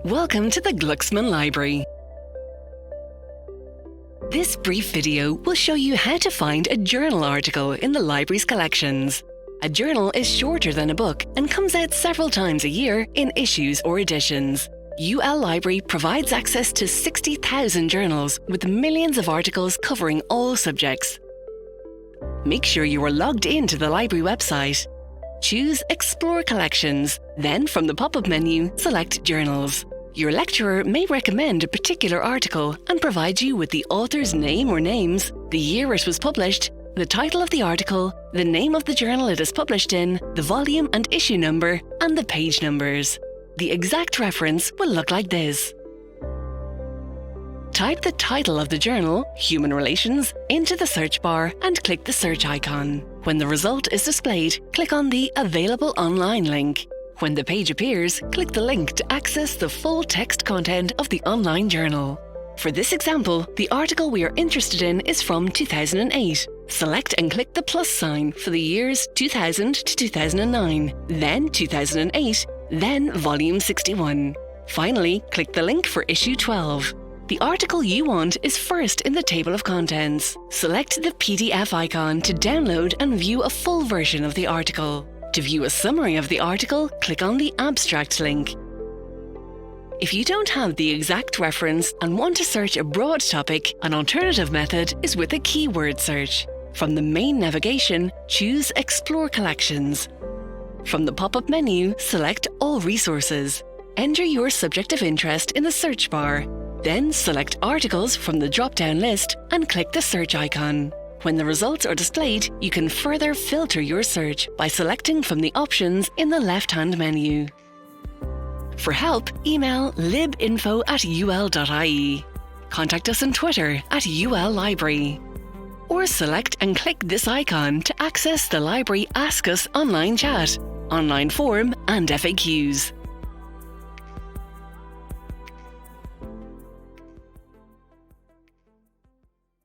Welcome to the Glucksman Library. This brief video will show you how to find a journal article in the library's collections. A journal is shorter than a book and comes out several times a year in issues or editions. UL Library provides access to 60,000 journals with millions of articles covering all subjects. Make sure you are logged into the library website. Choose Explore Collections, then from the pop-up menu, select Journals. Your lecturer may recommend a particular article and provide you with the author's name or names, the year it was published, the title of the article, the name of the journal it is published in, the volume and issue number, and the page numbers. The exact reference will look like this. Type the title of the journal, Human Relations, into the search bar and click the search icon. When the result is displayed, click on the Available Online link. When the page appears, click the link to access the full text content of the online journal. For this example, the article we are interested in is from 2008. Select and click the plus sign for the years 2000 to 2009, then 2008, then volume 61. Finally, click the link for issue 12. The article you want is first in the table of contents. Select the PDF icon to download and view a full version of the article. To view a summary of the article, click on the abstract link. If you don't have the exact reference and want to search a broad topic, an alternative method is with a keyword search. From the main navigation, choose Explore Collections. From the pop-up menu, select All Resources. Enter your subject of interest in the search bar. Then select Articles from the drop-down list and click the search icon. When the results are displayed, you can further filter your search by selecting from the options in the left-hand menu. For help, email libinfo@ul.ie. Contact us on Twitter @ULLibrary. Or select and click this icon to access the library Ask Us online chat, online forum and FAQs.